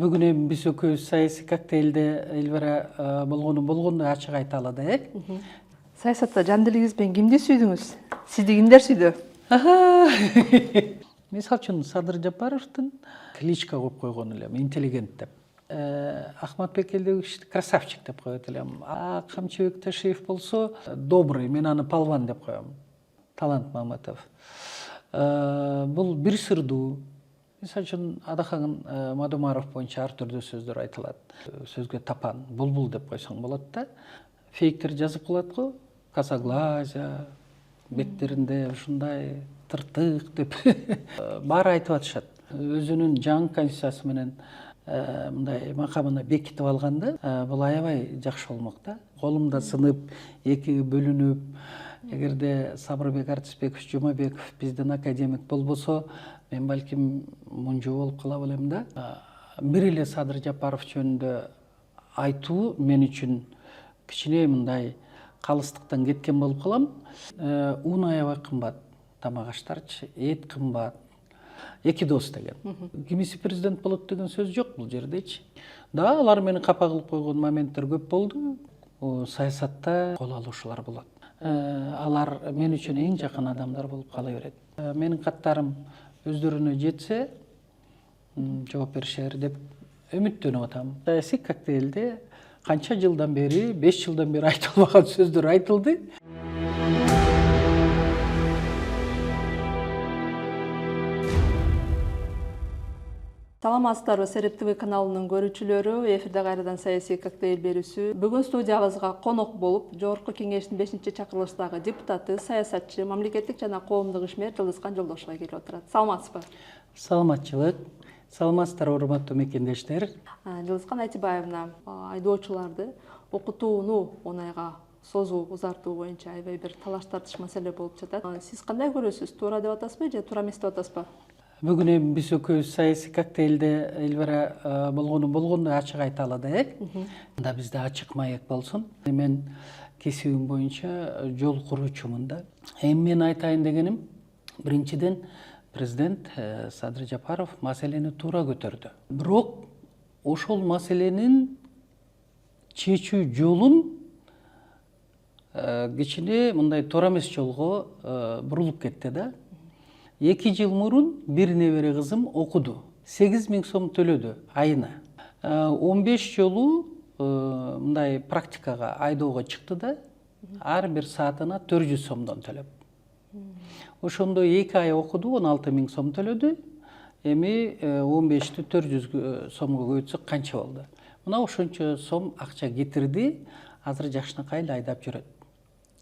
Бүгүн эми биз экөөбүз саясий коктейлде элбара болгону ачык айта алады, Саясатта жан дилиңиз менен кимди сүйдүңүз? Сизди кимдер сүйдү? Мисалы үчүн Садыр Жапаровдун кличка коюп койгон элем, интеллигент деп. Ахматбек Элдебековичти красавчик деп коет элем. Камчыбек Ташиев болсо добрый, мен аны палван деп коем. Талант Маматов. Бул бир сырдуу. Мисалы үчүн Адахан Мадумаров боюнча ар түрдүү сөздөр айтылат. Сөзгө тапан, булбул деп койсоң болот да. Фейктер жазып калат го. Косоглазия, беттеринде ушундай тыртык деп баары айтып атышат. Өзүнүн жаңы конституциясы менен мындай макамына бекитип алганда, бул аябай жакшы болмок да. Колумда сынып, экиге бөлүнүп, эгерде Сабырбек Артисбекович Жумабеков биздин академик болбосо, мен балким мунжу болуп кала белем да. Бир эле Садыр Жапаров жөнүндө айтуу мен үчүн кичине мындай калыстыктан кеткен болуп калам. Ун аябай кымбат, тамак аштарчы, эт кымбат. Эки дос деген. Кимиси президент болот деген сөз жок бул жердечи. Да, алар мени капа кылып койгон моменттер көп болду. Саясатта кол алуушулар болот. Алар мен үчүн эң жакын адамдар болуп кала берет. Менин каттарым өздөрүнө жетсе, жооп беришер деп үмүттөнүп атам. Саясий коктейлде канча жылдан бери, 5 жылдан бери айтылбаган сөздөр айтылды. Саламатсыздарбы, Сереп ТВ каналынын көрүүчүлөрү, эфирде кайрадан саясий коктейл берүүсү. Бүгүн студиябызга конок болуп, Жогорку Кеңештин 5-чакырылыштагы депутаты, саясатчы, мамлекеттик жана коомдук ишмер Жылдызкан Жолдошова келип отурат. Саламатсызбы? Саламатчылык. Саламатсыздар, урматтуу мекендештер. Жылдызкан Айтибаевна, айдоочуларды окутууну оңайга созуу, узартуу боюнча аябай бир талаш тартыш маселе болуп жатат. Сиз кандай көрөсүз? Туура деп атасызбы же туура эмес деп атасызбы? Бүгүн эми биз экөөбүз саясий коктейлде элбара болгону ачык айта алады, да бизде ачык маек болсун. Мен кесибим боюнча жол куруучумун да. Эми мен айтайын дегеним, биринчиден президент Садыр Жапаров маселени туура көтөрдү. Бирок ошол маселенин чечүү жолун кичине мындай туура эмес жолго бурулуп кетти да. 2 жыл мурун бир небере кызым окуду. 8.000 сом төлөдү айына. 15 жолу мындай практикага айдоого чыкты да, ар бир саатына 400 сомдон төлөп. Ошондо 2 ай окуду, 16.000 сом төлөдү. Эми 15ти 400 сомго көбөйтсөк канча болду? Мына ошончо сом акча кетирди. Азыр жакшынакай эле айдап жүрөт.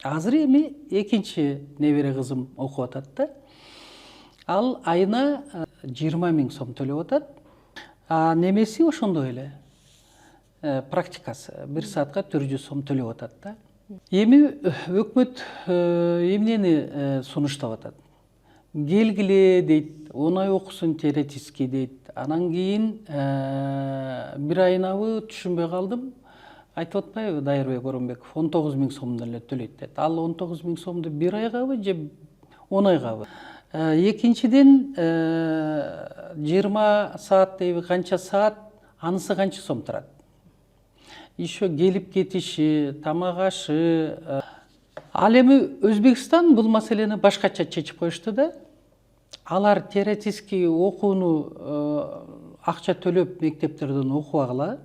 Азыр эми экинчи небере кызым окуп атат да. Ал айына 20.000 сом төлөп атат. Немеси ошондой эле. Практикасы 1 саатка 400 сом төлөп атат да. Эми өкмөт эмнени сунуштап атат? Келгиле дейт, оңай окусун теоретически дейт. Анан кийин бир айынабы түшүнбөй калдым. Айтып атпайбы Дайырбек Оронбеков 19.000 сомдон эле төлөйт дейт. Ал 19.000 сомду бир айгабы же 10 айгабы? Экинчиден 20 саат дейби, канча саат, анысы канча сом турат? Еще келип кетиши, тамак ашы. Ал эми Өзбекстан бул маселени башкача чечип коюшту да. Алар теоретически окууну акча төлөп мектептерден окубагыла.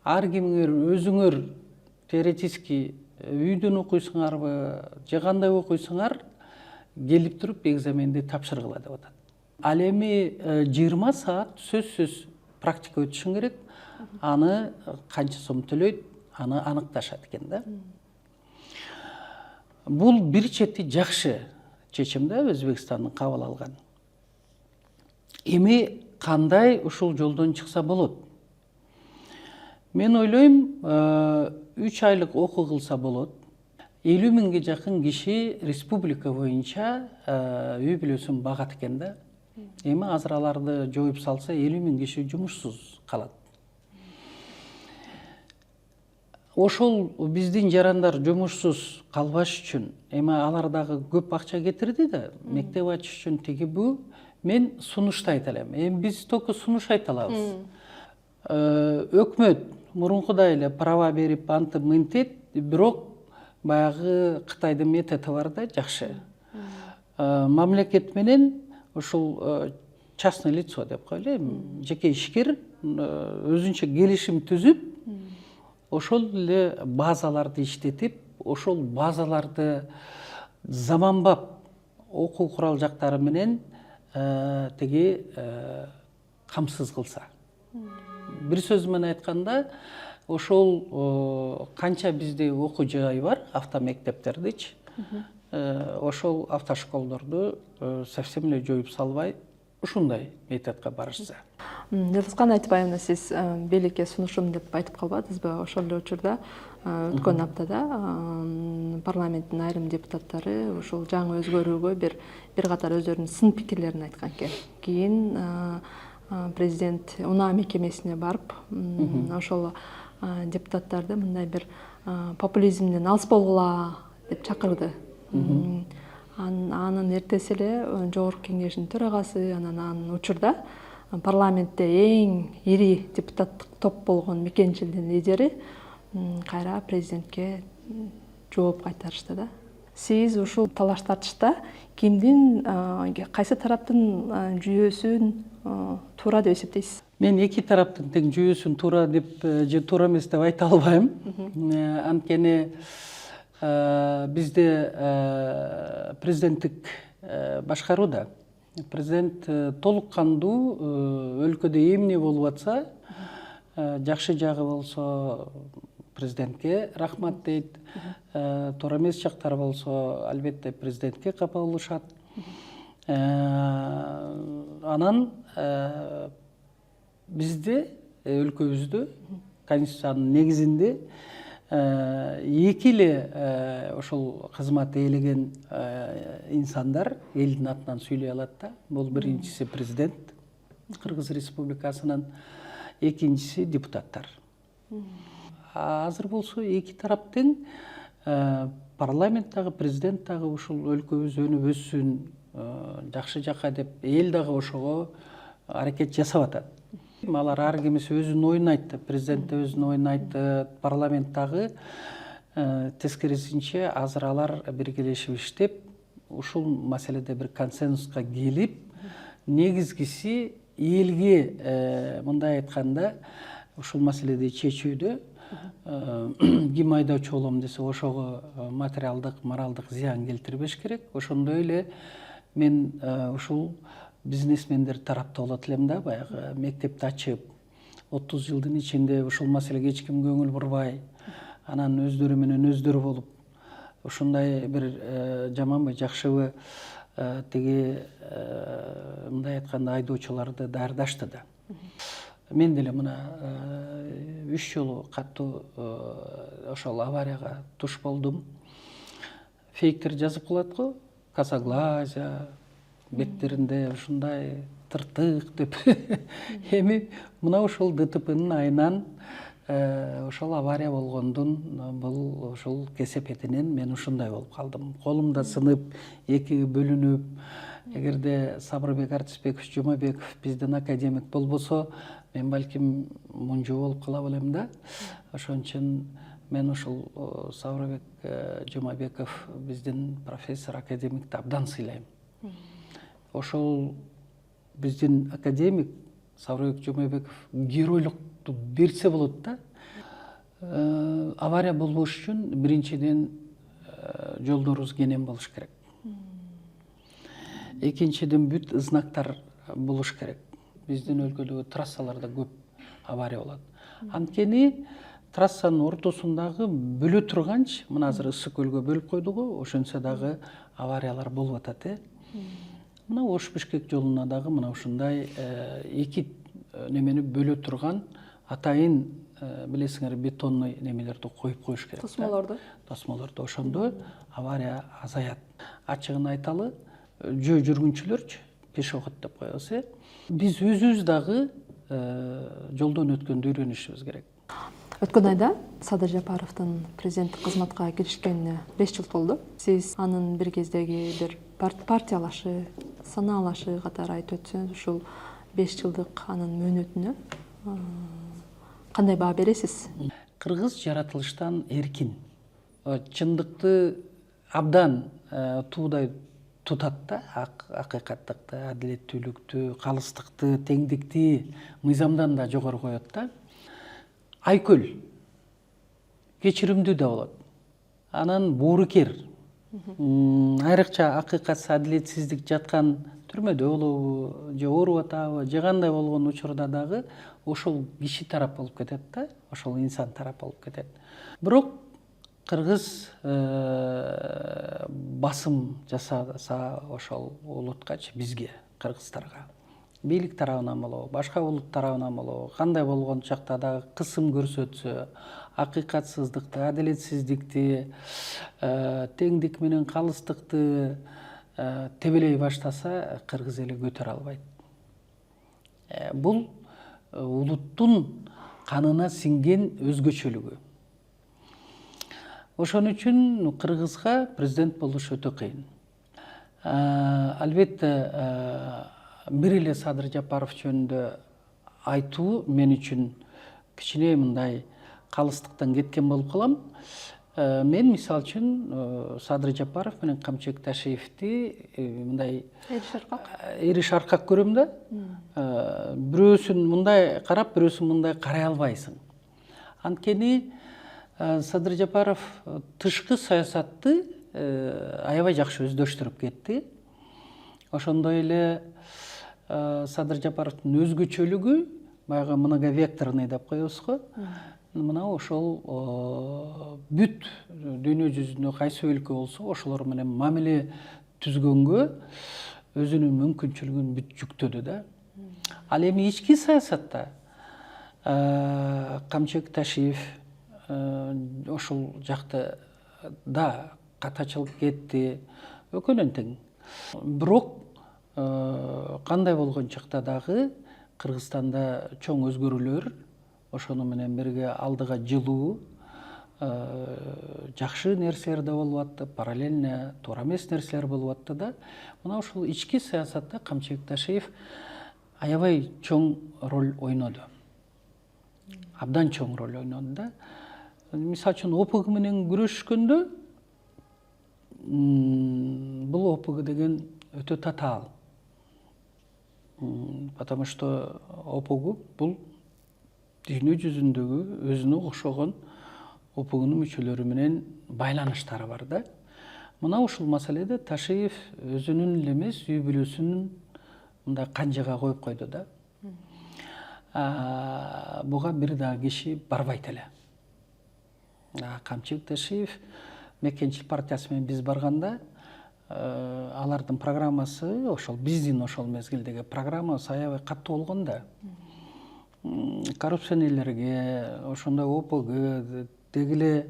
Ар кимиңер өзүңөр теоретически үйдөн окуйсуңарбы, же кандай окуйсуңар, келип туруп экзаменди тапшыргыла деп атат. Ал эми 20 саат сөзсүз практика өтүшүң керек. Аны канча сом төлөйт, аны аныкташат экен да. Бул бир чети жакшы чечим да, Өзбекстандын кабыл алган. Эми кандай ушул жолдон чыкса болот? Мен ойлойм, 3 айлык окуу кылса болот. 50.000 жакын киши республика боюнча үй бүлөсүн багат экен да. Эми азыр аларды жоюп салса 50.000 киши жумушсуз калат. Ошол биздин жарандар жумушсуз калбаш үчүн эми алар дагы көп акча кетирди да, мектеп ачыш үчүн тиги бу. Мен сунушту айта элем. Эми биз только сунуш айта алабыз. өкмөт мурункудай эле права берип антып мынтет, бирок баягы Кытайдын методу бар да, жакшы. Мамлекет менен ушул частный лицо деп коелу, жеке ишкер өзүнчө келишим түзүп, ошол эле базаларды иштетип, ошол базаларды заманбап окуу курал жактары менен тиги камсыз кылса. Бир сөз менен айтканда, ошол канча бизде окуу жай бар, автомектептердичи, ошол автошколдорду совсем эле жоюп салбай, ушундай методго барышса. Жылдызган Айтбаевна, сиз бийликке сунушум деп айтып калбадыңызбы? Ошол эле учурда өткөн аптада парламенттин айрым депутаттары ушул жаңы өзгөрүүгө бир катар өздөрүнүн сын пикирлерин айткан экен. Кийин президент унаа мекемесине барып, ошол депутаттарды мындай бир популизмден алыс болгула деп чакырды. Анын эртеси эле Жогорку Кеңештин төрагасы, анан учурда парламентте эң ири депутаттык топ болгон Мекенчилдин лидери кайра президентке жооп кайтарышты да. Сиз ушул талаш тартышта кимдин, кайсы тараптын жүйөсүн туура деп эсептейсиз? Мен эки тараптын тең жүйөсүн туура деп же туура эмес деп айта албайм. Анткени бизде президенттик башкарууда президент толук кандуу өлкөдө эмне болуп атса, жакшы жагы болсо президентке рахмат дейт, туура эмес жактары болсо албетте президентке капа болушат. Анан бизде өлкөбүздө конституциянын негизинде эки эле ошол кызмат ээлеген инсандар элдин атынан сүйлөй алат да. Бул биринчиси президент Кыргыз Республикасынын, экинчиси депутаттар. Азыр болсо эки тарап тең, парламент дагы, президент дагы ушул өлкөбүз өнүп өссүн, жакшы жакка деп эл дагы ошого аракет жасап атат. Алар ар кимиси өзүнүн оюн айтты, президент да өзүнүн оюн айтты, парламент дагы. Тескерисинче азыр алар биргелешип иштеп, ушул маселеде бир консенсуска келип, негизгиси элге мындай айтканда ушул маселеди чечүүдө ким айдоочу болом десе, ошого материалдык, моралдык зыян келтирбеш керек. Ошондой эле мен ушул бизнесмендер тарапта болот элем да, баягы мектепти ачып, 30 жылдын ичинде ушул маселеге эч ким көңүл бурбай, анан өздөрү менен өздөрү болуп, ушундай бир жаманбы, жакшыбы тиги мындай айтканда айдоочуларды даярдашты да. Мен деле мына 3 жолу катуу ошол аварияга туш болдум. Фейктер жазып калат го, косоглазия, беттеринде ушундай тыртык деп. Эми мына ошол ДТПнын айынан ошол авария болгондун бул ошол кесепетинен мен ушундай болуп калдым. Колумда сынып, экиге бөлүнүп, эгерде Сабырбек Артисбеков Жумабеков биздин академик болбосо, мен балким мунжу болуп кала белем да. Ошон үчүн мен ушул Сабырбек Жумабеков биздин профессор, академикти абдан сыйлайм. Ошол биздин академик Сабырбек Жумабеков геройлукту берсе болот да. Авария болбош үчүн биринчиден жолдорубуз кенен болуш керек. Экинчиден бүт знактар болуш керек. Биздин өлкөдөгү трассаларда көп авария болот. Анткени трассанын ортосундагы бөлө турганч, мына азыр Ысык көлгө бөлүп койду го, ошентсе дагы авариялар болуп атат. Мына Ош-Бишкек жолуна дагы мына ушундай эки немени бөлө турган атайын билесиңер бетонный немелерди коюп коюш керек. Тосмолорду. Ошондо авария азаят. Ачыгын айталы, жөө жүргүнчүлөрчү, пешоход деп коебуз. Биз өзүбүз дагы жолдон өткөндө үйрөнүшүбүз керек. Өткөн айда Садыр Жапаровдун президенттик кызматка киришкенине 5 жыл толду. Сиз анын бир кездеги бир партиялашы, санаалашы катары айтып өтсөңүз, ушул 5 жылдык анын мөөнөтүнө Кандай баа бересиз? Кыргыз жаратылыштан эркин. Чындыкты абдан туудай тутат да, акыйкаттыкты, адилеттүүлүктү, калыстыкты, теңдикти мыйзамдан да жогору коет да. Айкөл кечиримдүү да болот. Анан боорукер. Айрыкча акыйкатсыз адилетсиздик жаткан түрмөдө болобу, же ооруп атабы, же кандай болгон учурда дагы ошол киши тарап болуп кетет да, ошол инсан тарап болуп кетет. Бирок кыргыз басым жасаса ошол улуткачы, бизге, кыргыздарга, бийлик тарабынан болобу, башка улут тарабынан болобу, кандай болгон чакта дагы кысым көрсөтсө, акыйкатсыздыкты, адилетсиздикти, теңдик менен калыстыкты тебелей баштаса, кыргыз эли көтөрө албайт. Бул улуттун канына сиңген өзгөчөлүгү. Ошон үчүн кыргызга президент болуш өтө кыйын. Албетте бир эле Садыр Жапаров жөнүндө айтуу мен үчүн кичине мындай калыстыктан кеткен болуп калам. Мен мисалы үчүн Садыр Жапаров менен Камчыбек Ташиевди мындай эри шаркак көрөм да. Бирөөсүн мындай карап, бирөөсүн мындай карай албайсың. Анткени Садыр Жапаров тышкы саясатты аябай жакшы өздөштүрүп кетти. Ошондой эле Садыр Жапаровдун өзгөчөлүгү баягы многовекторный деп коебуз го. Мына ошол бүт дүйнө жүзүндө кайсы өлкө болсо ошолор менен мамиле түзгөнгө өзүнүн мүмкүнчүлүгүн бүт жүктөдү да. Ал эми ички саясатта Камчыбек Ташиев ошол жакта да катачылык кетти, экөөнөн тең. Бирок кандай болгон чакта дагы Кыргызстанда чоң өзгөрүүлөр, ошону менен бирге алдыга жылуу жакшы нерселер да болуп атты, параллельно туура эмес нерселер болуп атты да. Мына ошол ички саясатта Камчыбек Ташиев аябай чоң роль ойноду. Абдан чоң роль ойноду да. Мисалы үчүн ОПГ менен күрөшкөндө бул ОПГ деген өтө татаал. Потому что ОПГ бул дүйнө жүзүндөгү өзүнө окшогон ОПГнын мүчөлөрү менен байланыштары бар да. Мына ушул маселеде Ташиев өзүнүн эле эмес, үй бүлөсүнүн мындай канжыга коюп койду да. Буга бир дагы киши барбайт эле. Камчыбек Ташиев Мекенчил партиясы менен биз барганда алардын программасы, ошол биздин ошол мезгилдеги программасы аябай катуу болгон да. Коррупционерлерге, ошондой ОПГ, дегиле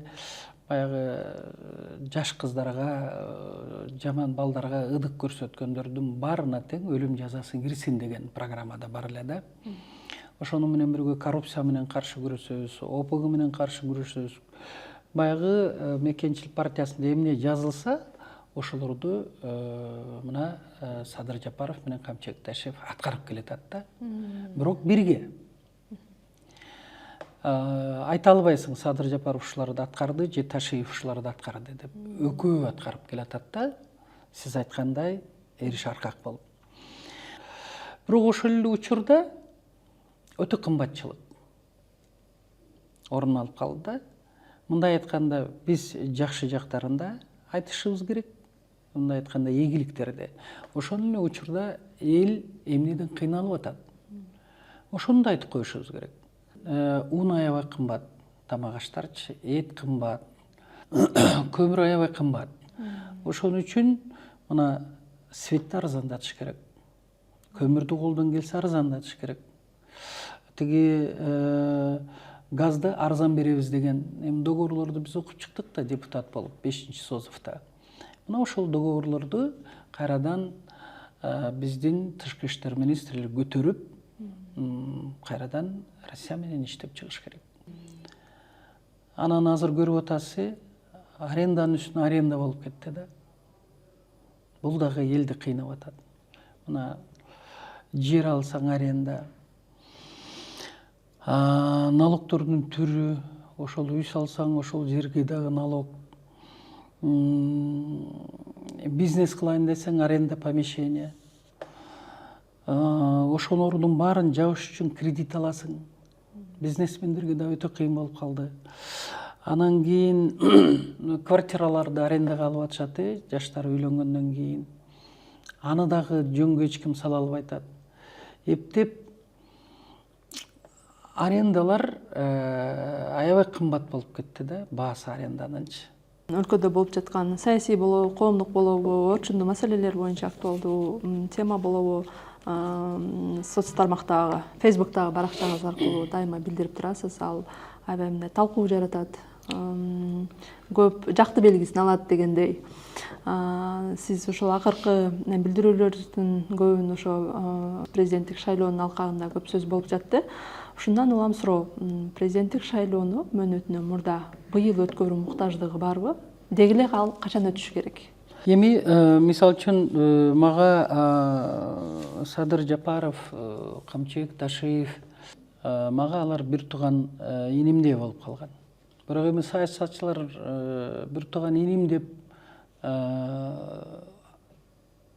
баягы жаш кыздарга, жаман балдарга ыдык көрсөткөндөрдүн баарына тең өлүм жазасы кирсин деген программада бар эле да. Ошону менен бирге коррупция менен каршы күрөшөбүз, ОПГ менен каршы күрөшөбүз. Баягы Мекенчил партиясында эмне жазылса, ошолорду мына Садыр Жапаров менен Камчыбек Ташиев аткарып келатат да. Бирок бирге айта албайсың Садыр Жапаров ушуларды аткарды же Ташиев ушуларды аткарды деп. Экөө аткарып келатат да. Сиз айткандай эри шаркак болуп. Бирок ошол эле учурда өтө кымбатчылык орун алып калды да. Мындай айтканда биз жакшы жактарында айтышыбыз керек. Мындай айтканда ийгиликтерди. Ошол эле учурда эл эмнеден кыйналып атат. Ошону да айтып коюшубуз керек. Un аябай кымбат, тамак аштарчы, эт кымбат, көмүр аябай кымбат. Ошон үчүн мына светти арзандатыш керек. Көмүрдү колдон келсе арзандатыш керек. Тиги газды арзан беребиз деген договорлорду биз окуп чыктык да, депутат болуп 5-чи созувда. Мына ошол договорлорду кайрадан биздин тышкы иштер министрлиги көтөрүп, кайрадан Россия менен иштеп чыгыш керек. Анан азыр көрүп атасыз, аренданын үстүнө аренда болуп кетти да. Бул дагы элди кыйнап атат. Мына жер алсаң аренда, налогтордун түрү, ошол үй салсаң ошол жерге дагы налог, бизнес кылайын десең аренда помещение, ошолордун баарын жабыш үчүн кредит аласың. Бизнесмендерге да өтө кыйын болуп калды. Анан кийин квартираларды арендага алып атышат, жаштар үйлөнгөндөн кийин. Аны дагы жөнгө эч ким сала албай атат. Эптеп арендалар аябай кымбат болуп кетти да, баасы аренданынчы. Өлкөдө болуп жаткан саясий болобу, коомдук болобу, орчундуу маселелер боюнча актуалдуу тема болобу, соц тармактагы, Facebooктагы барактарыңыз аркылуу дайыма билдирип турасыз. Ал аябай мындай талкуу жаратат, көп жакты белгисин алат дегендей. Сиз ошол акыркы билдирүүлөрүңүздүн көбүн ошо президенттик шайлоонун алкагында көп сөз болуп жатты. Ушундан улам суроо, президенттик шайлоону мөөнөтүнөн мурда быйыл өткөрүү муктаждыгы барбы? Деги эле ал качан өтүшү керек? Эми мисалы үчүн мага Садыр Жапаров, Камчыбек Ташиев, мага алар бир тууган инимдей болуп калган. Бирок эми саясатчылар бир тууган иним деп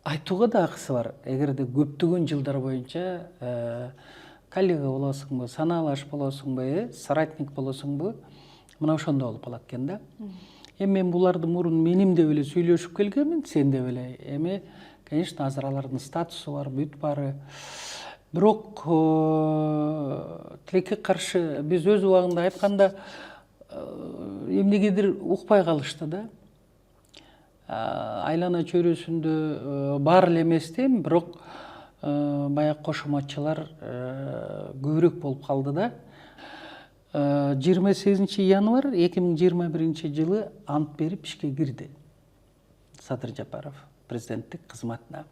айтууга да акысы бар. Эгерде көптөгөн жылдар боюнча коллега болосуңбу, санаалаш болосуңбу, соратник болосуңбу, мына ошондой болуп калат экен да. Эми мен буларды мурун меним деп эле сүйлөшүп келгенмин, сен деп эле. Эми, конечно, азыр алардын статусу бар, бүт баары. Бирок тилекке каршы биз өз убагында айтканда эмнегедир укпай калышты да. Айлана чөйрөсүндө бар эле эмес дейм, бирок баягы кошоматчылар көбүрөөк болуп калды да. 28 январь 2021 жылы ант берип ишке кирди Садыр Жапаров президенттик кызматына.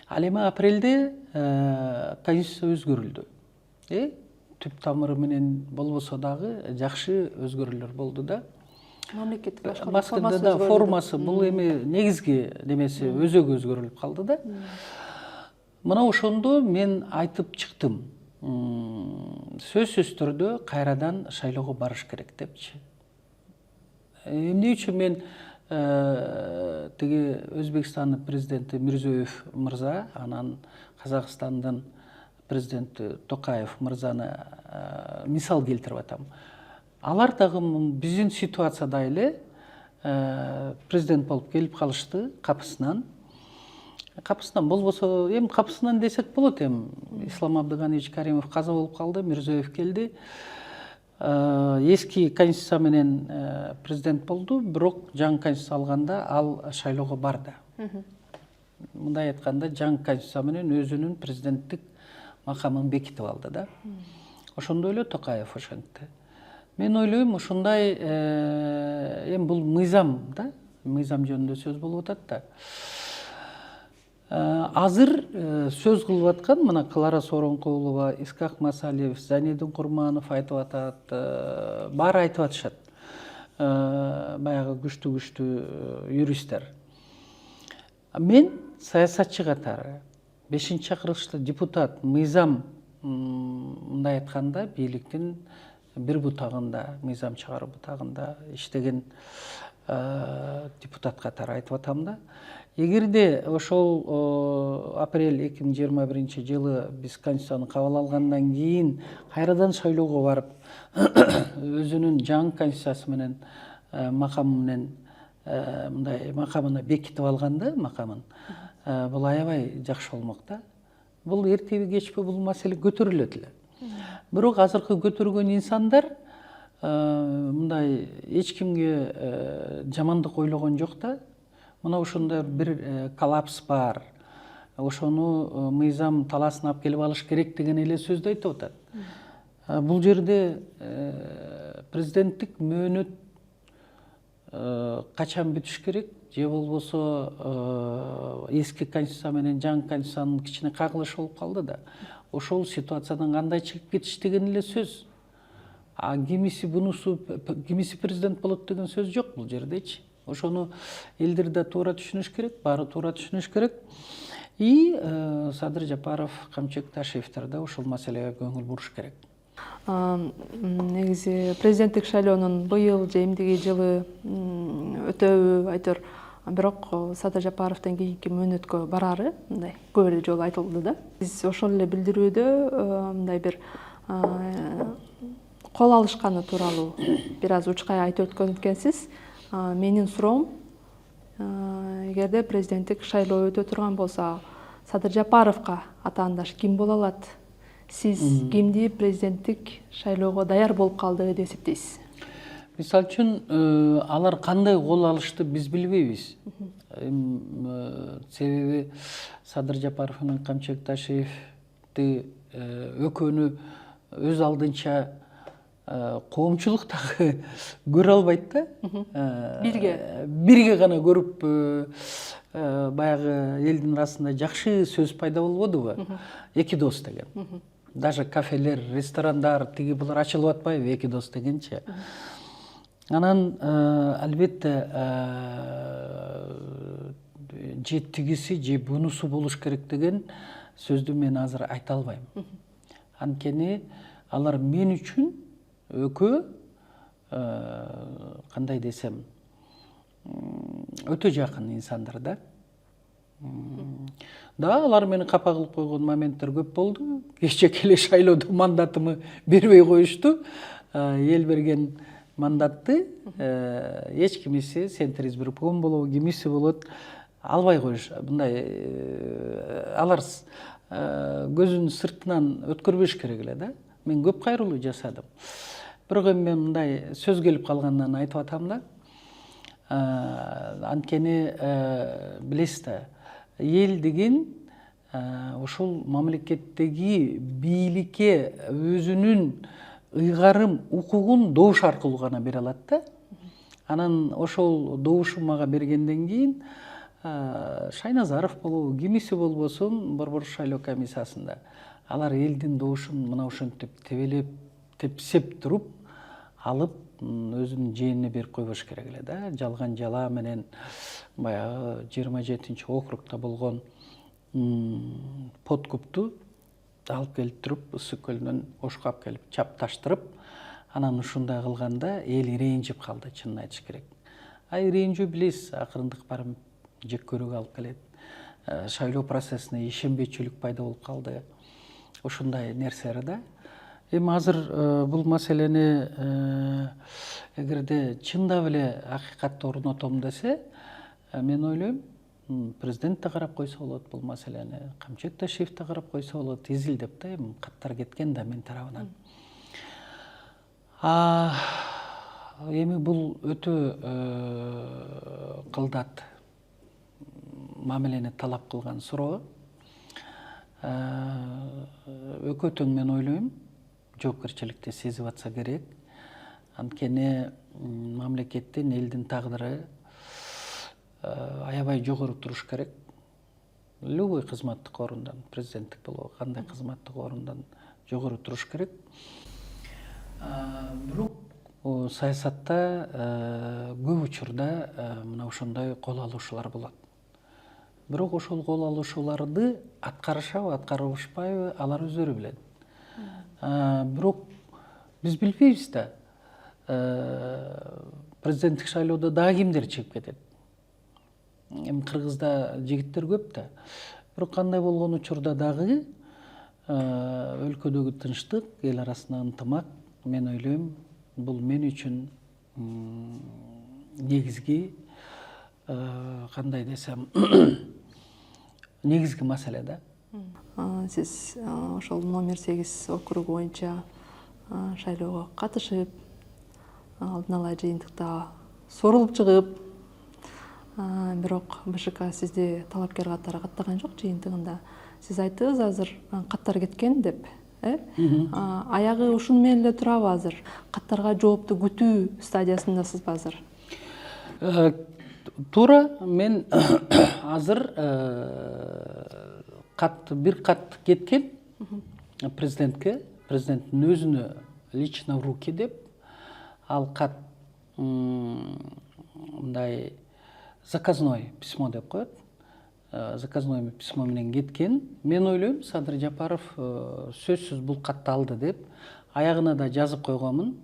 Ал эми апрелде конституция өзгөрүлдү. Түп тамыры менен болбосо дагы жакшы өзгөрүүлөр болду да. Мамлекеттик башкаруу формасы бул эми негизги немеси өзөгү өзгөрүлүп калды да. Мына ошондо мен айтып чыктым. Сөзсүз түрдө кайрадан шайлоого барыш керек депчи. Эмне үчүн мен тиги Өзбекстандын президенти Мирзиёев мырза, анан Казакстандын президенти Токаев мырзаны мисал келтирип атам. Алар дагы биздин ситуацияда эле президент болуп келип калышты капысынан. Капысынан болбосо, эми капысынан десек болот, эми Ислам Абдыганиевич Каримов каза болуп калды, Мирзиёев келди. Эски конституция менен президент болду, бирок жаңы конституция алганда ал шайлоого барды. Мындай айтканда, жаңы конституция менен өзүнүн президенттик макамын бекитип алды да. Ошондой эле Токаев ошентти. Мен ойлойм, ушундай эми бул мыйзам да, мыйзам жөнүндө сөз болуп атат да. Азыр сөз кылып аткан мына Клара Сооронкулова, Искак Масалиев, Занидин Курманов айтып атат, баары айтып атышат. Баягы күчтүү юристтер. Мен саясатчы катары 5-чакырылышта депутат, мыйзам мындай айтканда бийликтин бир бутагында, мыйзам чыгаруу бутагында иштеген депутат катары айтып атам да. Эгерде ошол апрель 2021 жылы биз конституцияны кабыл алгандан кийин кайрадан шайлоого барып, өзүнүн жаңы конституциясы менен макамы менен мындай макамына бекитип алганда, макамын, бул аябай жакшы болмок да. Бул эртеби кечпи бул маселе көтөрүлөт эле. Бирок азыркы көтөргөн инсандар мындай эч кимге жамандык ойлогон жок да. Мына ошондой бир коллапс бар. Ошону мыйзам таласын алып келип алыш керек деген эле сөздү айтып атат. Бул жерде президенттик мөөнөт качан бүтүш керек, же болбосо эски конституция менен жаңы конституциянын кичине кагылышы болуп калды да. Ошол ситуациядан кандай чыгып кетиш деген эле сөз. Кимиси бунусу, кимиси президент болот деген сөз жок бул жердечи. Ошону элдер да туура түшүнүш керек, баары туура түшүнүш керек. И Садыр Жапаров, Камчыбек Ташиевтер да ошол маселеге көңүл буруш керек. негизи президенттик шайлоонун быйыл же эмдиги жылы өтөбү айтор. Бирок Садыр Жапаровдон кийинки мөөнөткө барары мындай көп эле жолу айтылды да. Биз ошол эле билдирүүдө мындай бир кол алышканы тууралуу бир аз учкай айтып өткөн экенсиз. Менин суроом, эгерде президенттик шайлоо өтө турган болсо, Садыр Жапаровго атаандаш ким боло алат? Сиз кимди президенттик шайлоого даяр болуп калды деп эсептейсиз? Мисалы үчүн алар кандай кол алышты биз билбейбиз. Себеби Садыр Жапаров менен Камчыбек Ташиевди экөөнү өз алдынча коомчулук дагы көрө албайт да. Бирге гана көрүп баягы элдин арасында жакшы сөз пайда болбодубу? Эки дос деген. Даже кафелер, ресторандар, тиги булар ачылып атпайбы, эки дос дегенчи. Анан албетте же тигиси же бунусу болуш керек деген сөздү мен азыр айта албайм. Анткени алар мен үчүн экөө кандай десем өтө жакын инсандар да. Да, алар мени капа кылып койгон моменттер көп болду. Кечээки эле шайлоодо мандатымы бербей коюшту. Эл берген мандатты эч кимиси Центр избирком болобу, кимиси болот албай коюш. Мындай алар көзүнүн сыртынан өткөрбөш керек эле да. Мен көп кайрылуу жасадым. Бирок эми мен мындай сөз келип калгандан айтып атам да. Анткени билесиз да, эл деген ошол мамлекеттеги бийликке өзүнүн ыйгарым укугун добуш аркылуу гана бере алат да. Анан ошол добушу мага бергенден кийин Шайназаров болобу, кимиси болбосун Борбор шайлоо комиссиясында алар элдин добушун мына ошентип тебелеп, тепсеп туруп алып өзүнүн жээнине берип койбош керек эле да. Жалган жала менен баягы 27 округда болгон подкупту алып келип туруп Ысык көлүнөн Ошко алып келип чапташтырып, анан ушундай кылганда эл ирэнжип калды, чынын айтыш керек. Ирэнжүү билесиз, акырындык барып жек көрүүгө алып келет. Шайлоо процессине ишенбечүлүк пайда болуп калды. Ушундай нерселер да. Эми азыр бул маселени эгерде чындап эле акыйкатты орнотом десе, мен ойлойм, президент да карап койсо болот бул маселени, Камчыбек Ташиев да карап койсо болот, изилдеп да, эми каттар кеткен да мен тарабынан. Эми бул өтө кылдат мамилени талап кылган суроо. Экөө тең мен ойлойм, жоопкерчиликти сезип атса керек. Анткени мамлекеттин, элдин тагдыры аябай жогору туруш керек. Любой кызматтык орундан, президенттик болобу, кандай кызматтык орундан жогору туруш керек. Бирок саясатта көп учурда мына ошондой кол алуушулар болот. Бирок ошол кол алуушуларды аткарышабы, аткарышпайбы, алар өздөрү билет. Бирок биз билбейбиз да. Президенттик шайлоодо дагы кимдер чыгып кетет? Эми Кыргызда жигиттер көп да. Бирок кандай болгон учурда дагы өлкөдөгү тынчтык, эл арасында ынтымак, мен ойлойм, бул мен үчүн негизги кандай десем негизги маселе да. Сиз ошол номер 8 округу боюнча шайлоого катышып, алдын ала жыйынтыкта сорулуп чыгып, бирок БШК сизди талапкер катары каттаган жок жыйынтыгында. Сиз айттыңыз азыр каттар кеткен деп. Аягы ушуну менен эле турабы азыр? Каттарга жоопту күтүү стадиясындасызбы азыр? Туура, мен азыр бир кат кеткен президентке, президенттин өзүнө лично в руки деп, ал кат мындай заказной письмо деп коет. Заказной письмо менен кеткен. Мен ойлойм, Садыр Жапаров сөзсүз бул катты алды деп. аягына да жазып койгонмун.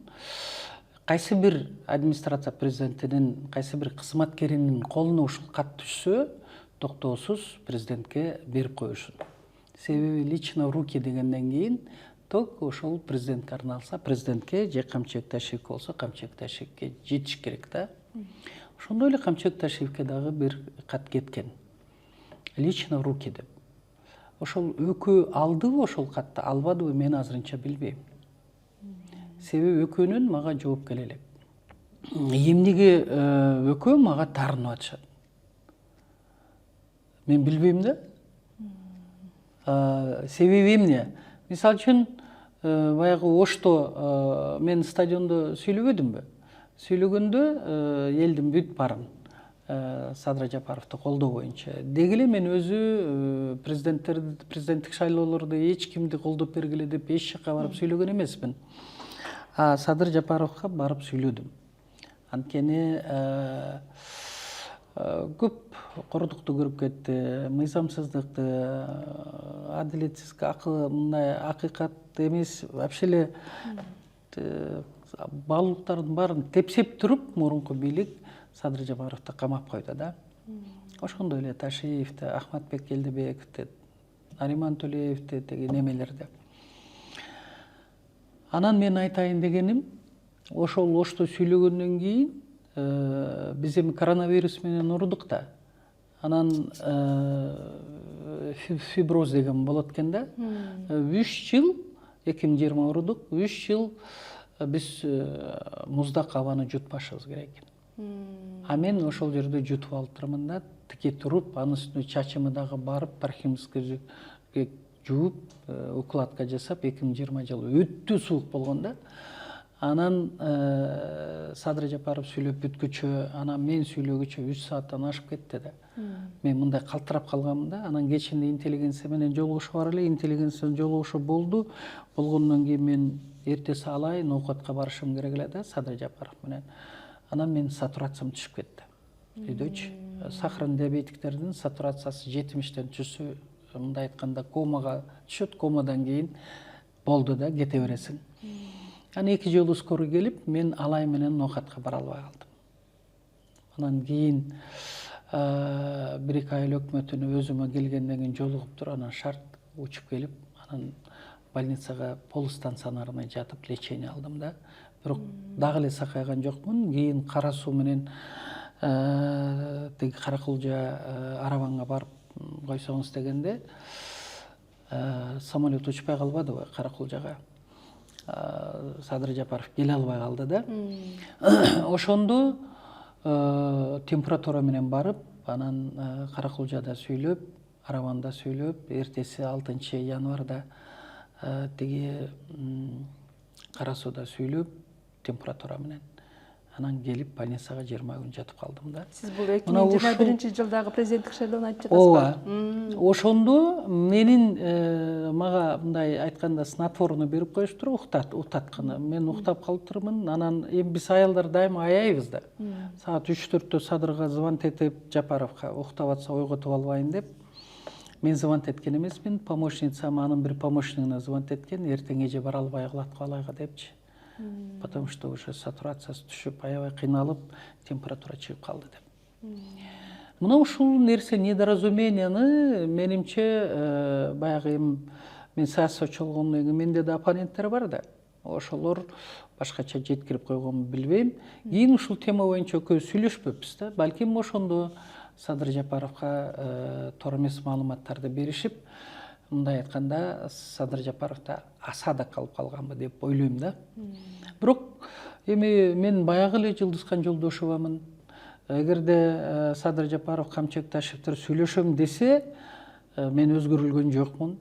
Кайсы бир администрация президентинин, кайсы бир кызматкеринин колуна ушул кат түшсө, токтоосуз президентке берип коюшун. Себеби лично в руки дегенден кийин только ошол президентке арналса, президентке же Камчыбек Ташиевке болсо, Камчыбек Ташиевке жетиш керек да. Ошондой эле Камчыбек Ташиевке дагы бир кат кеткен. Лично в руки деп. Ошол экөө алдыбы ошол катты, албадыбы, мен азырынча билбейм. Себеби экөөнүн мага жооп келе элек. Эмнеге экөө мага таарынып атышат? Мен билбейм да. Себеби эмне? Мисалы үчүн, баягы Ошто мен стадиондо сүйлөбөдүмбү? Сүйлөгөндө элдин бүт барын Садыр Жапаровду колдоо боюнча. Деги эле мен өзү президенттик шайлоолордо эч кимди колдоп бергиле деп эч жакка барып сүйлөгөн эмесмин. Садыр Жапаровго барып сүйлөдүм. Анткени көп кордукту көрүп кетти, мыйзамсыздыкты, адилетсиз, мындай акыйкат эмес, вообще эле баалуулуктардын баарын тепсеп туруп, мурунку бийлик Садыр Жапаровду камап койду да. Ошондой эле Ташиевди, Ахматбек Келдебековди, Нариман Төлеевди деген немелерди. Анан мен айтайын дегеним, ошол Ошто сүйлөгөндөн кийин биз эми коронавирус менен урдук да. Анан фиброз деген болот экен да. 3 жыл 2020 урдук, 3 жыл биз муздак абаны жутпашыбыз керек. Мен ошол жерде жутуп алыптырмын да, тике туруп, анын үстүнө чачымы дагы барып, пархимский жууп, укладка жасап, 2020 жылы өтө суук болгон да. Анан Садыр Жапаров сүйлөп бүткүчө, анан мен сүйлөгүчө 3 сааттан ашып кетти да. Мен мындай калтырап калганмын да. Анан кечинде интеллигенция менен жолугушуу бар эле, интеллигенция жолугушуу болду. Болгондон кийин мен эртеси алайын, оокатка барышым керек эле да Садыр Жапаров менен. Анан менин сатурациям түшүп кетти. Үйдөчү. Сахарный диабетиктердин сатурациясы 70-тен түшсө, мындай айтканда комага түшөт, комадан кийин болду да, кете бересиң. Анан 2 жолу скорый келип, мен алай менен оокатка бара албай калдым. Анан кийин 1-2 ай өкмөтүнө өзүмө келгенден кийин жолугуп туруп, анан шарт учуп келип, анан больницага полустанционарный жатып лечение алдым да. Бирок дагы эле сакайган жокмун. Кийин кара суу менен тиги Каракулжа Араванга барып койсоңуз дегенде самолет учпай калбадыбы Каракулжага. Садыр Жапаров келе албай калды да. Ошондо температура менен барып, анан Каракулжада сүйлөп, Араванда сүйлөп, эртеси 6 январда тиги кара сууда сүйлөп, температура менен. Анан келип больницага 20 күн жатып калдым да. Сиз бул 2021 жылдагы президенттик шайлоону айтып жатасызбы? Ооба. Ошондо менин мага мындай айтканда снотворный берип коюштур, уктатканы. Мен уктап калыптырмын. Анан эми биз аялдар дайыма аяйбыз да. Саат 3-4тө Садырга звонт этип, Жапаровго уктап атса ойготуп албайын деп. Мен звонт эткен эмесмин, помощницам анын бир помощнигине звонт эткен, эртең эже бара албай калат калайга депчи. Потому что уже сатурациясы түшүп, аябай кыйналып, температура чыгып калды деп. Мына ушул нерсе недоразуменияны менимче баягы эми мен саясатчы болгондон кийин менде да оппоненттер бар да. Ошолор башкача жеткирип койгонун билбейм. Кийин ушул тема боюнча экөөбүз сүйлөшпөппүз да. Балким ошондо Садыр Жапаровго туура эмес маалыматтарды беришип, мындай айтканда Садыр Жапаровда осадок калып калганбы деп ойлойм да. Бирок эми мен баягы эле Жылдызкан Жолдошовамын. Эгерде Садыр Жапаров Камчыбек Ташиевдер сүйлөшөм десе, мен өзгөрүлгөн жокмун.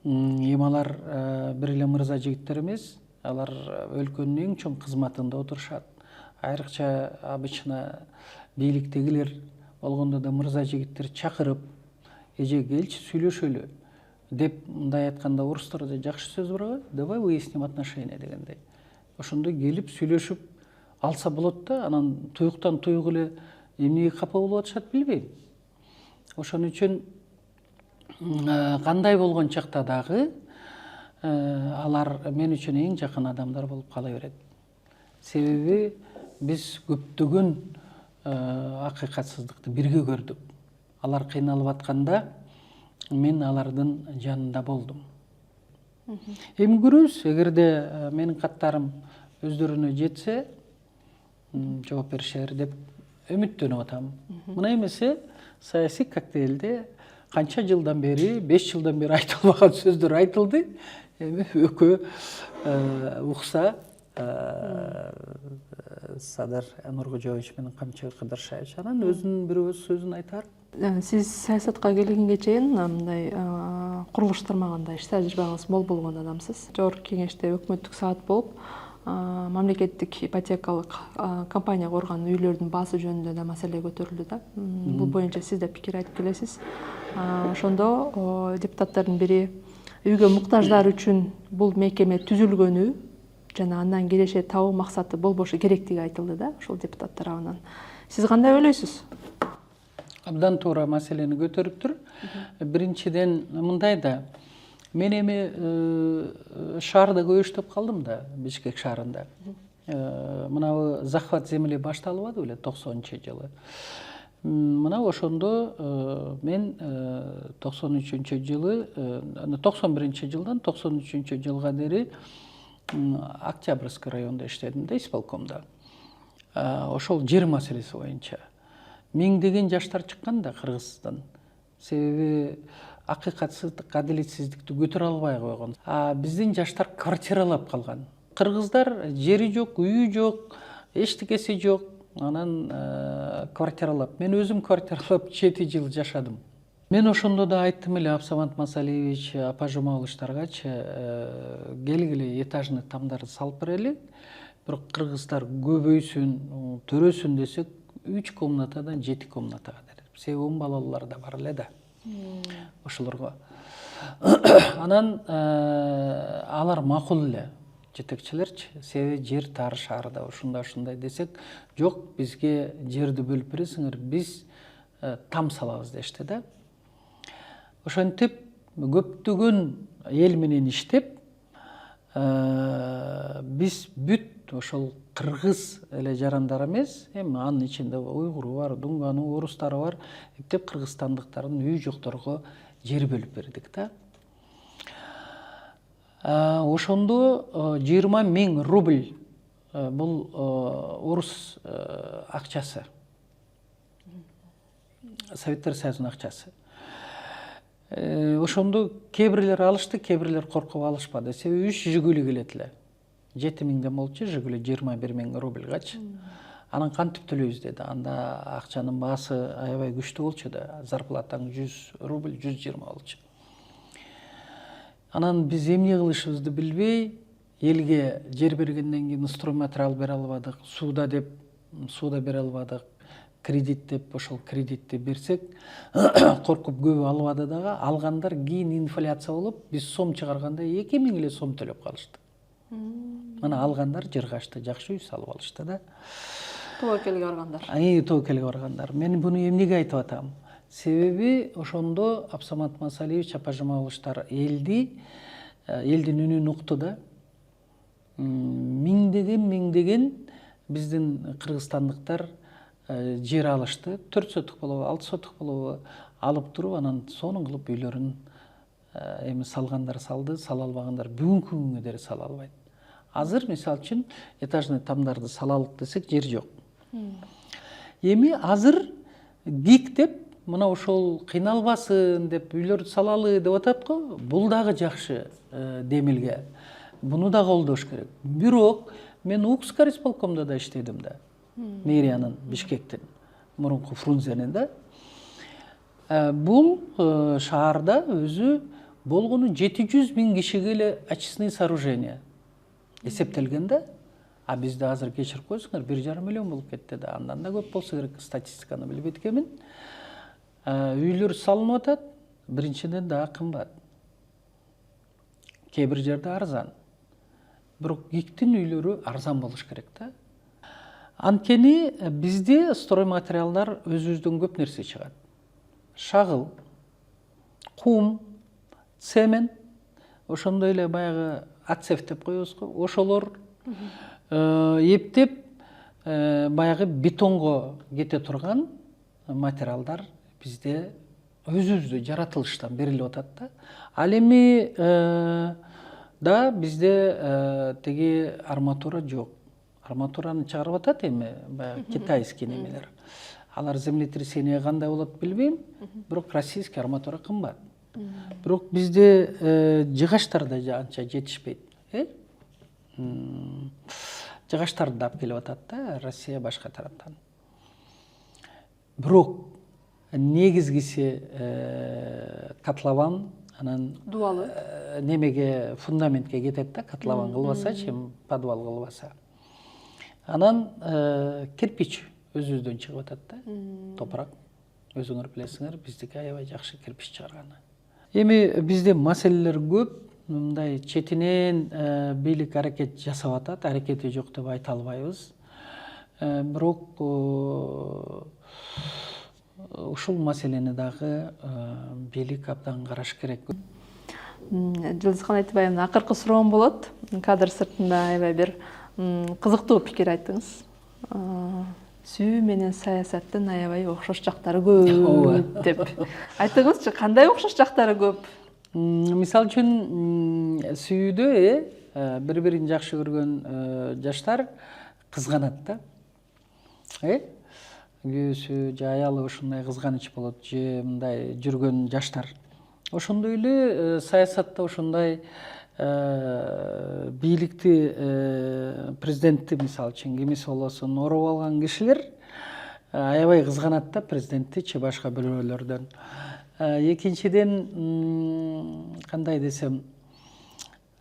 Эми алар бир эле мырза жигиттер эмес, алар өлкөнүн эң чоң кызматында отурушат. Айрыкча обычно бийликтегилер болгондо да мырза жигиттер чакырып, эже келчи сүйлөшөлү деп, мындай айтканда орустарда жакшы сөз бар го, давай выясним отношения дегендей. Ошондо келип сүйлөшүп алса болот да, анан туюктан туюк эле эмнеге капа болуп атышат билбейм. Ошон үчүн кандай болгон чакта дагы алар мен үчүн эң жакын адамдар болуп кала берет. Себеби биз көптөгөн акыйкатсыздыкты бирге көрдүк. Алар кыйналып атканда мен алардын жанында болдум. Эми көрөбүз, эгерде менин каттарым өздөрүнө жетсе, жооп беришер деп үмүттөнүп атам. Мына эмесе саясий коктейлде канча жылдан бери, 5 жылдан бери айтылбаган сөздөр айтылды. Эми экөө укса, Садыр Нуркожоевич менен Камчыбек Кыдыршаевич анан өзүнүн бир өз сөзүн айтар. Сиз саясатка келгенге чейин мындай курулуш тармагында иш тажрыйбаңыз мол болгон адамсыз. Жогорку кеңеште өкмөттүк саат болуп, мамлекеттик ипотекалык компания курган үйлөрдүн баасы жөнүндө да маселе көтөрүлдү да. Бул боюнча сиз да пикир айтып келесиз. Ошондо депутаттардын бири үйгө муктаждар үчүн бул мекеме түзүлгөнү жана андан келешек табуу максаты болбошу керектиги айтылды да, ошол депутат тарабынан. Сиз кандай ойлойсуз? Абдан туура маселени көтөрүптүр. Биринчиден мындай да, мен эми шаарда көбөштөп калдым да, Бишкек шаарында. Мына захват земли башталбады беле 90-жылы. Мына ошондо мен 93-жылы, 91-жылдан 93-жылга дери Октябрьский районда иштедим да, исполкомдо. Ошол жер маселеси боюнча. Миңдеген жаштар чыккан да Кыргызстандан. Себеби акыйкатсыздык, адилетсиздикти көтөрө албай койгон. Биздин жаштар квартиралап калган. Кыргыздар жери жок, үйү жок, эчтекеси жок. Анан квартиралап. Мен өзүм квартиралап 7 жыл жашадым. Мен ошондо да айттым эле Абсамат Масалиевич, Апа Жумабуловичтаргачы, келгиле этажный тамдарды салып берели. Бирок кыргыздар көбөйсүн, төрөсүн десек, 3 комнатадан 7 комнатага дедим. Себеби 10 балалар да бар эле да. Ошолорго. Анан алар макул эле. Жетекчилерчи, себеби жер тар шаарда ушундай десек, жок, бизге жерди бөлүп бересиңер, биз там салабыз дешти да. Ошентип көптөгөн эл менен иштеп, биз бүт ошол кыргыз эле жарандар эмес, эми анын ичинде уйгуру бар, дунганы, орустары бар, эптеп кыргызстандыктардын үй жокторго жер бөлүп бердик да. Ошондо 20 000 рубль бул орус акчасы. Советтер Союзунун акчасы. Ошондо кээ-бирлер алышты, кээ-бирлер коркуп алышпады. Себеби 3 жигүлү келет эле. 7 000ден болчу жигүлү 21 000 рубльгачы. Анан кантип төлөйбүз деди. Анда акчанын баасы аябай күчтүү болчу да. Зарплатаң 100 рубль, 120 болчу. Анан биз эмне кылышыбызды билбей, элге жер бергенден кийин стройматериал бере албадык, суда бере албадык, кредит деп ошол кредитти берсек, коркуп көбү албады дагы, алгандар кийин инфляция болуп, биз сом чыгарганда 2000 эле сом төлөп калышты. Мына алгандар жыргашты, жакшы үй салып алышты да. Тобокелге баргандар. Тобокелге баргандар. Мен буну эмнеге айтып атам? Себеби ошондо Абсамат Масалиевич, Апа Жумабуловичтар элдин үнүн укту да. Миңдеген биздин кыргызстандыктар жер алышты. 4 сотук болобу, 6 сотук болобу алып туруп, анан сонун кылып үйлөрүн эми салгандар салды, сала албагандар бүгүнкү күнгө дери сала албайт. Азыр мисалы үчүн этажный тамдарды салалык десек жер жок. Эми азыр ГИК деп мына ошол кыйналбасын деп үйлөрдү салалы деп атат го, бул дагы жакшы демилге. Буну да колдош керек. Бирок мен УКСК исполкомдо да иштедим да. Мэриянын, Бишкектин, мурунку Фрунзенин да. Бул шаарда өзү болгону 700 000 кишиге эле очистные сооружения эсептелген да. А бизде азыр кечирип койсуңар 1,5 миллион болуп кетти да. Андан да көп болсо керек, статистиканы билбейт экенмин. Үйлөр салынып атат, биринчиден да кымбат. Кээ бир жерде арзан. Бирок ГИКтин үйлөрү арзан болуш керек да. Анткени бизде стройматериалдар өзүбүздөн көп нерсе чыгат. Шагыл, кум, цемент, ошондой эле баягы отсев деп коебуз го, ошолор эптеп баягы бетонго кете турган материалдар бизде өзүбүздө жаратылыштан берилип атат да. Ал эми да бизде теги арматура жок. Арматураны чыгарып атат эми баягы китайский немелер. Алар землетрясение кандай болот билбейм, бирок российский арматура кымбат. Бирок бизде жыгачтар да анча жетишпейт. Жыгачтарды да алып келип атат да Россия башка тараптан. Бирок негизгиси котлован, анан Дубалы. Немеге фундаментке кетет да, котлован кылбасачы, подвал кылбаса. Анан кирпич өзүбүздөн чыгып атат да, топурак. Өзүңөр билесиңер, биздики аябай жакшы кирпич чыгарганы. Эми бизде маселелер көп, мындай четинен бийлик аракет жасап атат, аракети жок деп айта албайбыз. Бирок ушул маселени дагы бийлик абдан караш керек. Жылдызхан Айтыбаевна, акыркы суроом болот. Кадр сыртында аябай бир кызыктуу пикир айттыңыз. Сүйүү менен саясаттын аябай окшош жактары көп деп. Айтыңызчы, кандай окшош жактары көп? Мисалы үчүн сүйүүдө бири-бирин жакшы көргөн жаштар кызганат да. Күйөөсү же аялы ушундай кызганыч болот, же мындай жүргөн жаштар. Ошондой эле саясатта ушундай бийликти, президентти мисалы үчүн кимиси болосун ороп алган кишилер аябай кызганат да президентти же башка бирөөлөрдөн. Экинчиден, кандай десем,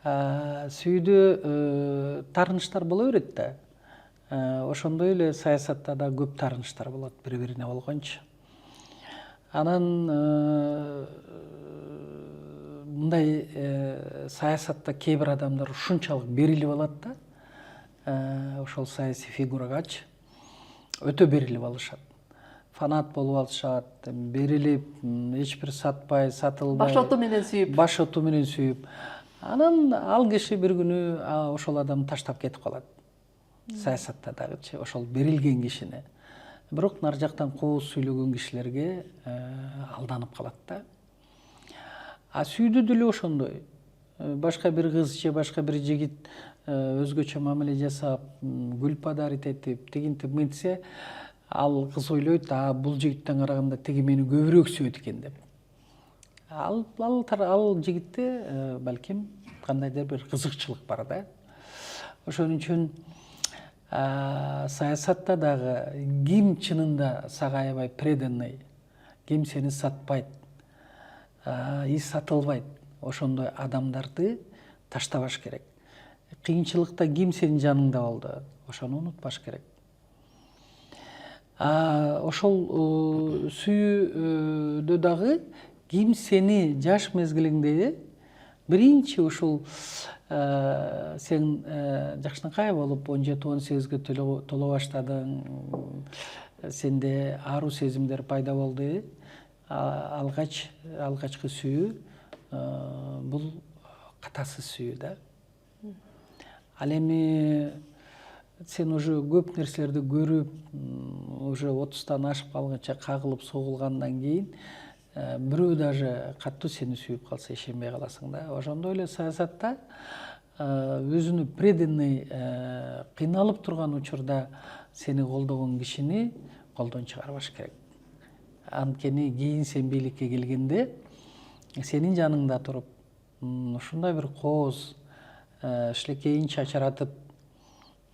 сүйүүдө таарынычтар боло берет да. Ошондой эле саясатта да көп таарынычтар болот бири-бирине болгончу. Анан мындай саясатта кээ бир адамдар ушунчалык берилип алат да, ошол саясий фигурагачы өтө берилип алышат. Фанат болуп алышат, берилип, эч бир сатпай, сатылбай. Баш оту менен сүйүп. Анан ал киши бир күнү ошол адам таштап кетип калат. Саясатта дагычы ошол берилген кишини. Бирок нар жактан кооз сүйлөгөн кишилерге алданып калат да. Сүйүүдө деле ошондой. Башка бир кыз же башка бир жигит өзгөчө мамиле жасап, гүл подарить этип, тигинтип мынтсе, ал кыз ойлойт, бул жигиттен караганда тиги мени көбүрөөк сүйөт экен деп. Ал жигитте балким кандайдыр бир кызыкчылык бар да. Ошон үчүн саясатта дагы ким чынында сага аябай преданный, ким сени сатпайт, сатылбайт, ошондой адамдарды таштабаш керек. Кыйынчылыкта ким сенин жаныңда болду, ошону унутпаш керек. Ошол сүйүүдө дагы ким сени жаш мезгилиңде биринчи ушул сен жакшынакай болуп 17-18-ге толо баштадың, сенде аруу сезимдер пайда болду. Алгачкы сүйүү бул катасыз сүйүү да. Ал эми сен уже көп нерселерди көрүп, уже 30-тан ашып калганча кагылып согулгандан кийин бирөө даже катуу сени сүйүп калса ишенбей каласың да. Ошондой эле саясатта өзүнү преданный кыйналып турган учурда сени колдогон кишини колдон чыгарбаш керек. Анткени кийин сен бийликке келгенде сенин жаныңда туруп, ушундай бир кооз шилекейин чачыратып,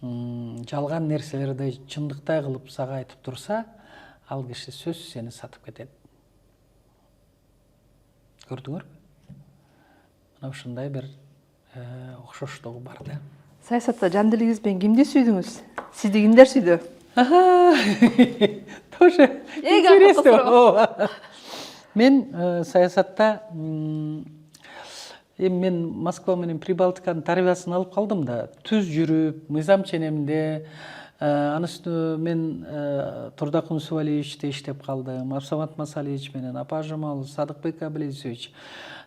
жалган нерселерди чындыктай кылып сага айтып турса, ал киши сөзсүз сени сатып кетет. Көрдүңөрбү? Мына ушундай бир окшоштугу бар да. Саясатта жан дилиңиз менен кимди сүйдүңүз? Сизди кимдер сүйдү? Тоже интересно. Мен саясатта мен Москва менен Прибалтиканын тарбиясын алып калдым да, түз жүрүп, мыйзам ченемде Анын үстүнө мен Турдакун Сувалиевичте иштеп калдым, Абсамат Масалиевич менен, Апа Жумалов, Садыкбек Абылезович,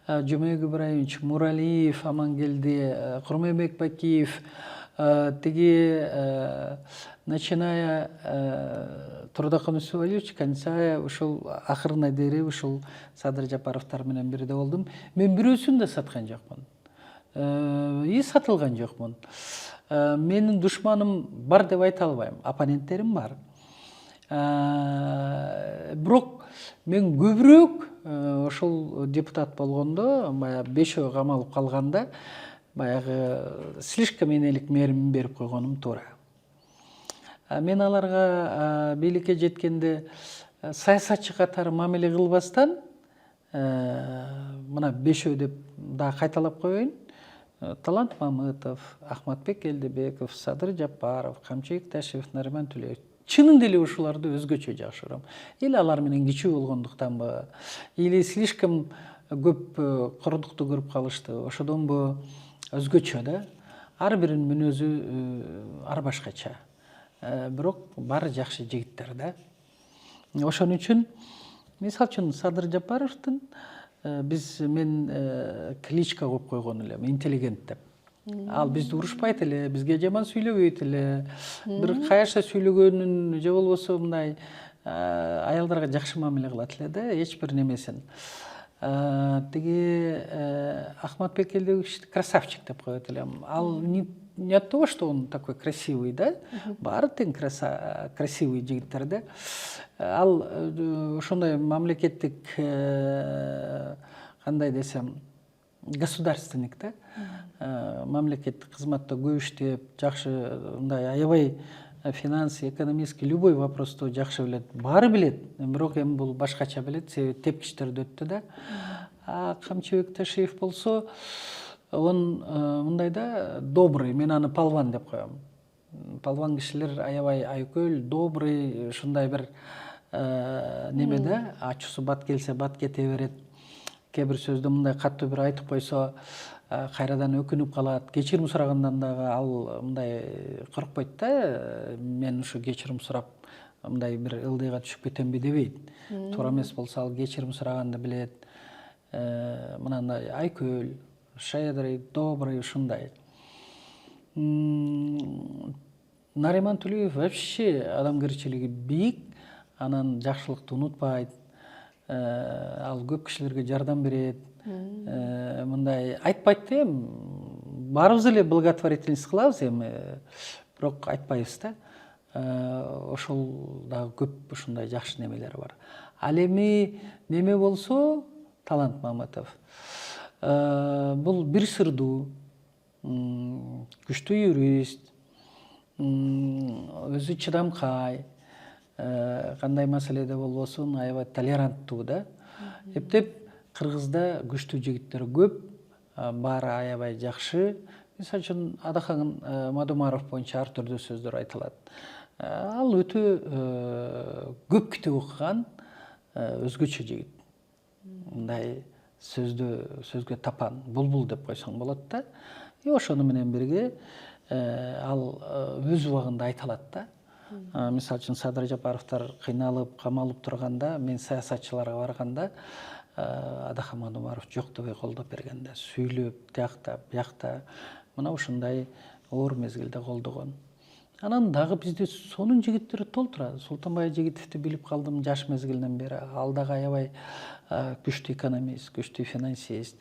Жумек Ибраимович, Муралиев, Амангелди, Курманбек Бакиев, тиги начиная Турдакун Сувалиевич, концая ушул акырына дейин ушул Садыр Жапаровтар менен бирде болдум. Мен бирөөсүн да саткан жокмун. И сатылган жокмун. Менин душманым бар деп айта албайм, оппоненттерим бар. Бирок мен көбүрөөк ошол депутат болгондо, баягы 5 камалып калганда, баягы слишком энелик мээрим берип койгонум туура. Мен аларга бийликке жеткенде саясатчы катары мамиле кылбастан, мына 5 деп да кайталап коеюн. Талант Мамытов, Ахматбек Элдебеков, Садыр Жапаров, Камчыбек Ташиев, Нариман Төлеев. Чынында эле ушуларды өзгөчө жакшы көрөм. Или алар менен кичүү болгондуктанбы, или слишком көп кордукту көрүп калышты. Ошодонбу өзгөчө да. Ар биринин мүнөзү ар башкача. Бирок баары жакшы жигиттер да. Ошон үчүн мисалы үчүн Садыр Жапаровдун мен кличка коюп койгон элем, интеллигент деп. Ал бизди урушпайт эле, бизге жаман сүйлөбөйт эле. Бир кайерсе сүйлөгөнүн же болбосо мындай аялдарга жакшы мамиле кылат эле да, эч бир немесин. Тиги Ахматбек Элдебекович красавчик деп коет элем. Ал не от того, что он такой красивый, да? Баары тең красивый жигиттер да. Ал ошондой мамлекеттик кандай десем, государственник да. Мамлекеттик кызматта көп иштеп, жакшы мындай аябай финанс, экономический любой вопрос жакшы билет. Баары билет, бирок эми бул башкача билет, себеби тепкичтерди өттү да. Камчыбек Ташиев болсо, он мындай да добрый, мен аны палван деп коем. Палван кишилер аябай айкөл, добрый, ушундай бир неме да, ачуусу бат келсе бат кете берет. Кээ бир сөздү мындай каттуу бир айтып койсо, кайрадан өкүнүп калат. Кечирим сурагандан дагы ал мындай коркпойт да, мен ушу кечирим сурап мындай бир ылдыйга түшүп кетемби дебейт. Туура эмес болсо ал кечирим сураганды билет. Мынандай айкөл, щедрый, добрый, ушундай. Нариман Төлеев вообще адамгерчилиги бийик, анан жакшылыкты унутпайт. Ал көп кишилерге жардам берет. Мындай айтпайт да, баарыбыз эле благотворительность кылабыз эми, бирок айтпайбыз да. Ошол дагы көп ушундай жакшы немелери бар. Ал эми неме болсо, Талант Мамытов. Бул бир сырдуу, күчтүү юрист, өзү чыдамкай, кандай маселеде болбосун аябай толеранттуу да. Эптеп Кыргызда күчтүү жигиттер көп, баары аябай жакшы. Мисалы үчүн Адахан Мадумаров боюнча ар түрдүү сөздөр айтылат. Ал өтө көп китеп окуган, өзгөчө жигит. Мындай сөзгө тапан, булбул деп койсоң болот да. Ошону менен бирге ал өз убагында айта алат да. Мисалы үчүн Садыр Жапаровтар кыйналып, камалып турганда, мен саясатчыларга барганда, Адахан Мадумаров жок дебей колдоп берген да, сүйлөп, тиякта, биякта, мына ушундай оор мезгилде колдогон. Анан дагы бизде сонун жигиттер толтура. Султанбай Жигитевди билип калдым жаш мезгилинен бери. Ал дагы аябай күчтүү экономист, күчтүү финансист.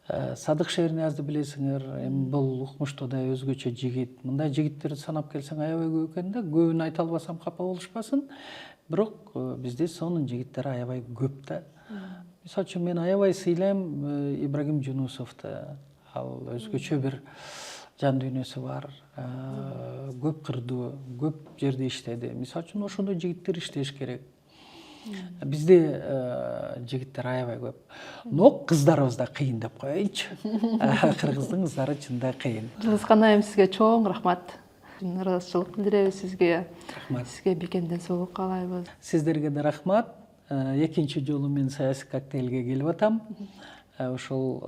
Садык Шерниязды билесиңер, эми бул укмуштуу да өзгөчө жигит. Мындай жигиттерди санап келсең аябай көп экен да, көбүн айта албасам капа болушпасын. Бирок бизде сонун жигиттер аябай көп да. Мисалы үчүн мен аябай сыйлайм Ибрагим Жунусовду. Ал өзгөчө бир жан дүйнөсү бар, көп кырдуу, көп жерде иштеди. Мисалы үчүн ошондой жигиттер иштеш керек. Бизде жигиттер аябай көп. Но кыздарыбыз да кыйын деп коеюнчу. Кыргыздын кыздары чында кыйын. Жылыскан айым, сизге чоң рахмат. Ыраазычылык билдиребиз сизге. Рахмат. Сизге бекемден соолук каалайбыз. Сиздерге да рахмат. Экинчи жолу мен саясий коктейлге келип атам. Ошол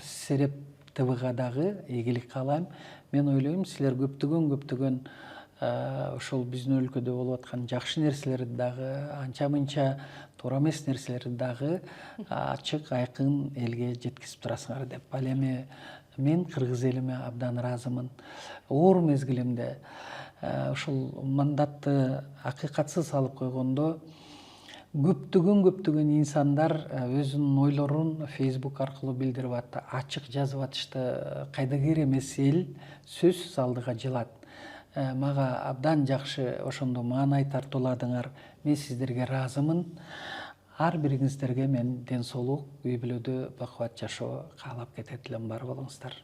сереп ТВга дагы ийгилик каалайм. Мен ойлойм, силер көптөгөн ошол биздин өлкөдө болуп аткан жакшы нерселерди дагы, анча мынча туура эмес нерселерди дагы ачык айкын элге жеткизип турасыңар деп. Ал эми мен кыргыз элиме абдан ыраазымын. Оор мезгилимде ушул мандатты акыйкатсыз алып койгондо көптөгөн инсандар өзүнүн ойлорун Facebook аркылуу билдирип атты, ачык жазып атышты. Кайдыгер эмес эл сөзсүз алдыга жылат. Мага абдан жакшы ошондо маанай тартууладыңар. Мен сиздерге ыраазымын. Ар бириңиздерге мен ден соолук, үй бүлөдө бакубат жашоо каалап кетет элем. Бар болуңуздар.